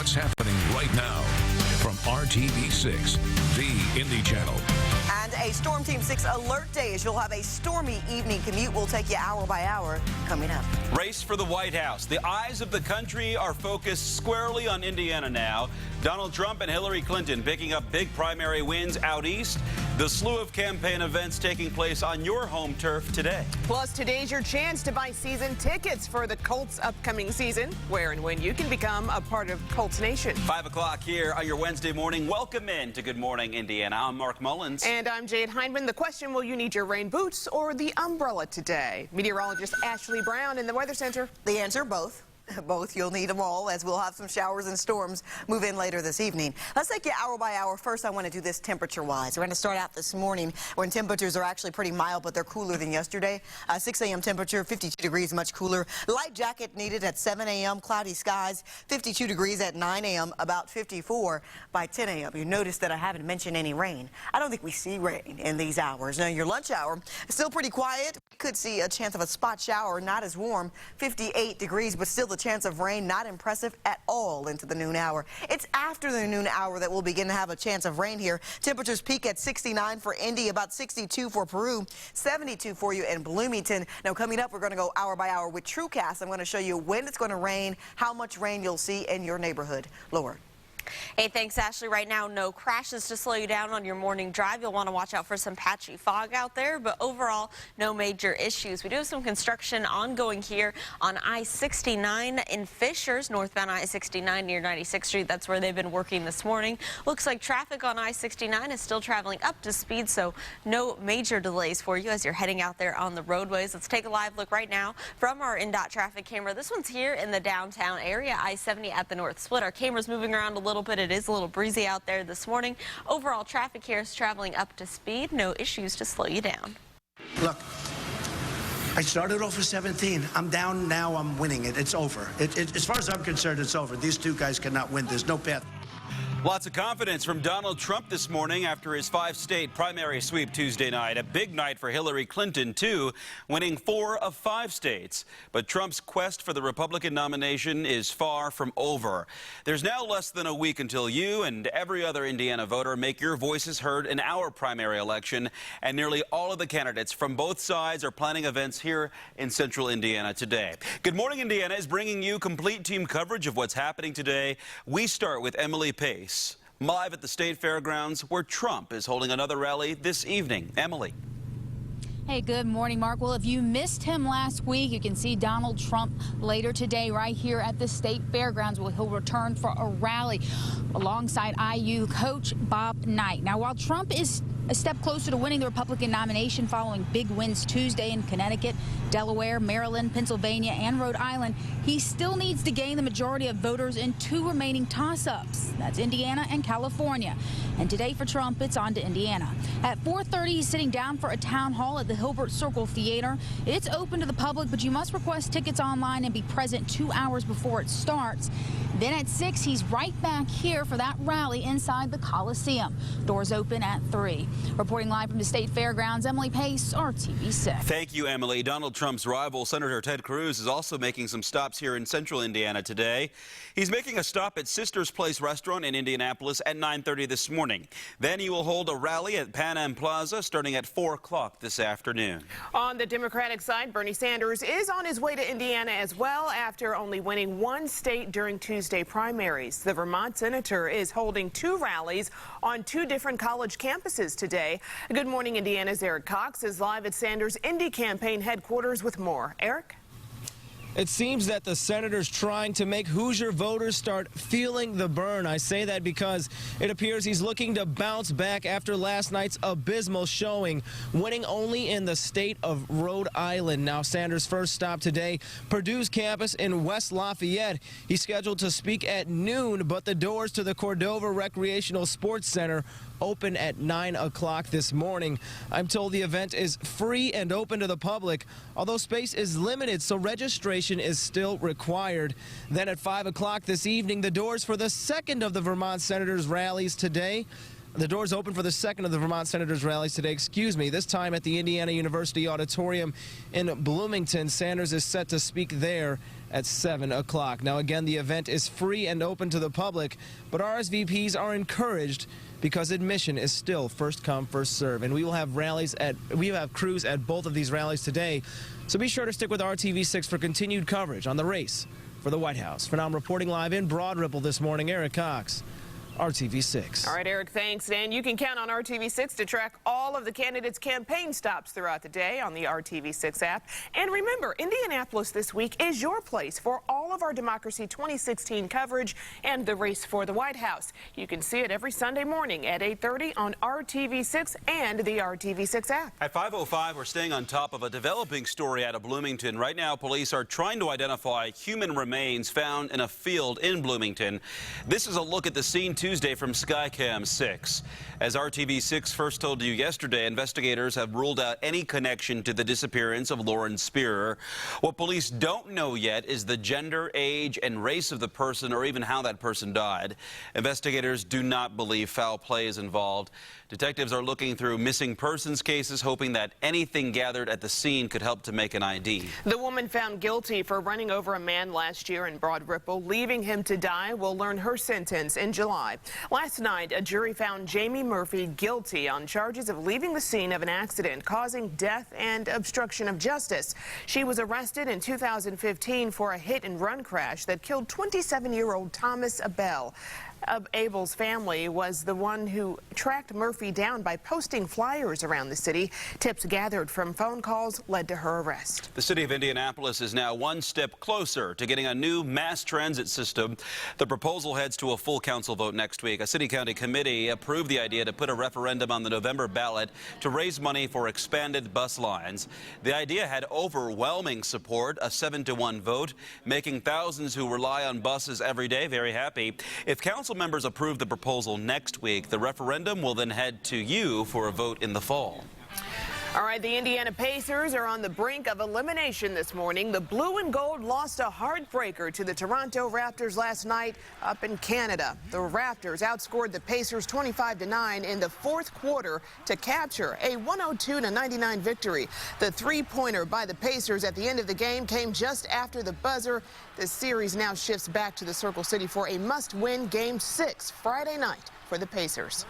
what's happening right now from RTV6, the Indy Channel. And a Storm Team 6 alert day as you'll have a stormy evening commute. We'll take you hour by hour coming up. Race for the White House. The eyes of the country are focused squarely on Indiana now. Donald Trump and Hillary Clinton picking up big primary wins out east. The slew of campaign events taking place on your home turf today. Plus, today's your chance to buy season tickets for the Colts' upcoming season, where and when you can become a part of Colts Nation. 5 o'clock here on your Wednesday morning. Welcome in to Good Morning Indiana. I'm Mark Mullins. And I'm Jade Hindman. The question, will you need your rain boots or the umbrella today? Meteorologist Ashley Brown in the Weather Center. The answer, both. Both. You'll need them all, as we'll have some showers and storms move in later this evening. Let's take you hour by hour. First, I want to do this temperature-wise. We're going to start out this morning when temperatures are actually pretty mild, but they're cooler than yesterday. 6 a.m. temperature, 52 degrees, much cooler. Light jacket needed at 7 a.m. Cloudy skies, 52 degrees at 9 a.m., about 54 by 10 a.m. You notice that I haven't mentioned any rain. I don't think we see rain in these hours. Now, your lunch hour is still pretty quiet. Could see a chance of a spot shower, not as warm, 58 degrees, but still the chance of rain, not impressive at all into the noon hour. It's after the noon hour that we'll begin to have a chance of rain here. Temperatures peak at 69 for Indy, about 62 for Peru, 72 for you in Bloomington. Now, coming up, we're going to go hour by hour with TrueCast. I'm going to show you when it's going to rain, how much rain you'll see in your neighborhood. Laura. Hey, thanks, Ashley. Right now, no crashes to slow you down on your morning drive. You'll want to watch out for some patchy fog out there, but overall, no major issues. We do have some construction ongoing here on I-69 in Fishers, northbound I-69 near 96th Street. That's where they've been working this morning. Looks like traffic on I-69 is still traveling up to speed, so no major delays for you as you're heading out there on the roadways. Let's take a live look right now from our INDOT traffic camera. This one's here in the downtown area, I-70 at the North Split. Our camera's moving around a little bit. It is a little breezy out there this morning. Overall traffic here is traveling up to speed. No issues to slow you down. Look, I started off with 17. I'm down now. I'm winning it. It's over. As far as I'm concerned, it's over. These two guys cannot win. There's no path. Lots of confidence from Donald Trump this morning after his 5-state primary sweep Tuesday night. A big night for Hillary Clinton, too, winning 4 of 5 states. But Trump's quest for the Republican nomination is far from over. There's now less than a week until you and every other Indiana voter make your voices heard in our primary election. And nearly all of the candidates from both sides are planning events here in central Indiana today. Good Morning Indiana is bringing you complete team coverage of what's happening today. We start with Emily Pace, live at the State Fairgrounds, where Trump is holding another rally this evening. Emily. Hey, good morning, Mark. Well, if you missed him last week, you can see Donald Trump later today right here at the State Fairgrounds, where he'll return for a rally alongside IU coach Bob Knight. Now, while Trump is a step closer to winning the Republican nomination following big wins Tuesday in Connecticut, Delaware, Maryland, Pennsylvania, and Rhode Island, he still needs to gain the majority of voters in 2 remaining toss-ups. That's Indiana and California. And today for Trump, it's on to Indiana. At 4:30, he's sitting down for a town hall at the Hilbert Circle Theater. It's open to the public, but you must request tickets online and be present 2 hours before it starts. Then at 6, he's right back here for that rally inside the Coliseum. Doors open at 3. Reporting live from the State Fairgrounds, Emily Pace, RTV6. Thank you, Emily. Donald Trump's rival, Senator Ted Cruz, is also making some stops here in central Indiana today. He's making a stop at Sister's Place restaurant in Indianapolis at 9:30 this morning. Then he will hold a rally at Pan Am Plaza starting at 4 o'clock this afternoon. On the Democratic side, Bernie Sanders is on his way to Indiana as well after only winning 1 state during Tuesday primaries. The Vermont senator is holding 2 rallies on 2 different college campuses today. Good Morning Indiana's Eric Cox is live at Sanders' Indy campaign headquarters with more. Eric? It seems that the senator's trying to make Hoosier voters start feeling the burn. I say that because it appears he's looking to bounce back after last night's abysmal showing, winning only in the state of Rhode Island. Now, Sanders' first stop today, Purdue's campus in West Lafayette. He's scheduled to speak at noon, but the doors to the Cordova Recreational Sports Center open at 9 o'clock this morning. I'm told the event is free and open to the public, although space is limited, so registration is still required. Then at 5 o'clock this evening, the doors for the second of the Vermont Senators rallies today. The doors open for the second of the Vermont Senators rallies today, this time at the Indiana University Auditorium in Bloomington. Sanders is set to speak there at 7 o'clock. Now, again, the event is free and open to the public, but RSVPs are encouraged because admission is still first come, first serve. And we will have crews at both of these rallies today. So be sure to stick with RTV6 for continued coverage on the race for the White House. For now, I'm reporting live in Broad Ripple this morning, Eric Cox, RTV6. All right, Eric, thanks. And you can count on RTV6 to track all of the candidates' campaign stops throughout the day on the RTV6 app. And remember, Indianapolis this week is your place for all of our Democracy 2016 coverage and the race for the White House. You can see it every Sunday morning at 8:30 on RTV6 and the RTV6 app. At 5:05, we're staying on top of a developing story out of Bloomington. Right now, police are trying to identify human remains found in a field in Bloomington. This is a look at the scene Tuesday from Skycam 6. As RTV6 first told you yesterday, investigators have ruled out any connection to the disappearance of Lauren Spearer. What police don't know yet is the gender, age, and race of the person, or even how that person died. Investigators do not believe foul play is involved. Detectives are looking through missing persons cases, hoping that anything gathered at the scene could help to make an ID. The woman found guilty for running over a man last year in Broad Ripple, leaving him to die, will learn her sentence in July. Last night, a jury found Jamie Murphy guilty on charges of leaving the scene of an accident causing death and obstruction of justice. She was arrested in 2015 for a hit-and-run crash that killed 27-year-old Thomas Abel. Abel's family was the one who tracked Murphy down by posting flyers around the city. Tips gathered from phone calls led to her arrest. The city of Indianapolis is now one step closer to getting a new mass transit system. The proposal heads to a full council vote next week. A city-county committee approved the idea to put a referendum on the November ballot to raise money for expanded bus lines. The idea had overwhelming support, a 7-to-1 vote, making thousands who rely on buses every day very happy. If council members approve the proposal next week, the referendum will then head to you for a vote in the fall. All right, the Indiana Pacers are on the brink of elimination this morning. The blue and gold lost a heartbreaker to the Toronto Raptors last night up in Canada. The Raptors outscored the Pacers 25-9 in the fourth quarter to capture a 102-99 victory. The three-pointer by the Pacers at the end of the game came just after the buzzer. The series now shifts back to the Circle City for a must-win Game 6 Friday night for the Pacers.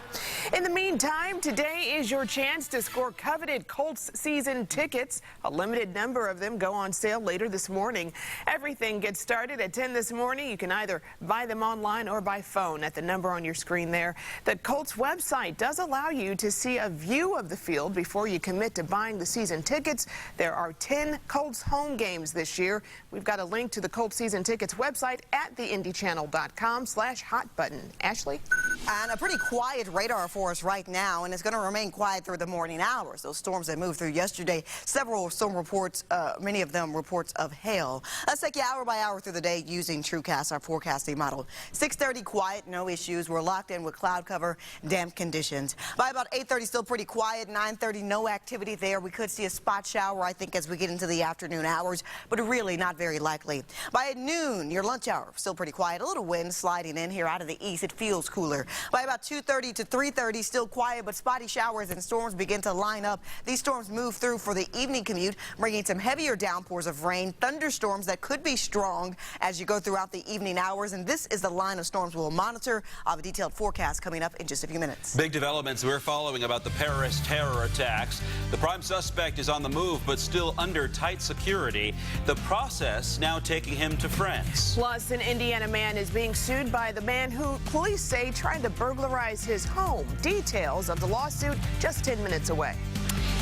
In the meantime, today is your chance to score coveted Colts season tickets. A limited number of them go on sale later this morning. Everything gets started at 10 this morning. You can either buy them online or by phone at the number on your screen there. The Colts website does allow you to see a view of the field before you commit to buying the season tickets. There are 10 Colts home games this year. We've got a link to the Colts season tickets website at theindychannel.com/hotbutton. Ashley? And a pretty quiet radar for us right now, and it's going to remain quiet through the morning hours. Those storms that moved through yesterday, several storm reports, many of them reports of hail. Let's take you hour by hour through the day using TrueCast, our forecasting model. 6:30, quiet, no issues. We're locked in with cloud cover, damp conditions. By about 8:30, still pretty quiet. 9:30, no activity there. We could see a spot shower, I think, as we get into the afternoon hours, but really not very likely. By noon, your lunch hour, still pretty quiet. A little wind sliding in here out of the east. It feels cooler. By about 2:30 to 3:30, still quiet, but spotty showers and storms begin to line up. These storms move through for the evening commute, bringing some heavier downpours of rain, thunderstorms that could be strong as you go throughout the evening hours. And this is the line of storms we'll monitor. I'll have a detailed forecast coming up in just a few minutes. Big developments we're following about the Paris terror attacks. The prime suspect is on the move, but still under tight security. The process now taking him to France. Plus, an Indiana man is being sued by the man who police say tried to burglarize his home. Details of the lawsuit just 10 minutes away.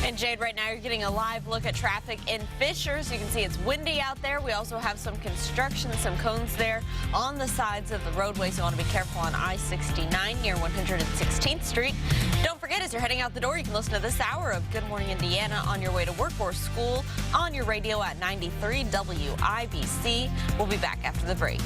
And Jade, right now you're getting a live look at traffic in Fishers. You can see it's windy out there. We also have some construction, some cones there on the sides of the roadways. You want to be careful on I-69 near 116th Street. Don't forget, as you're heading out the door, you can listen to this hour of Good Morning Indiana on your way to work or school on your radio at 93 WIBC. We'll be back after the break.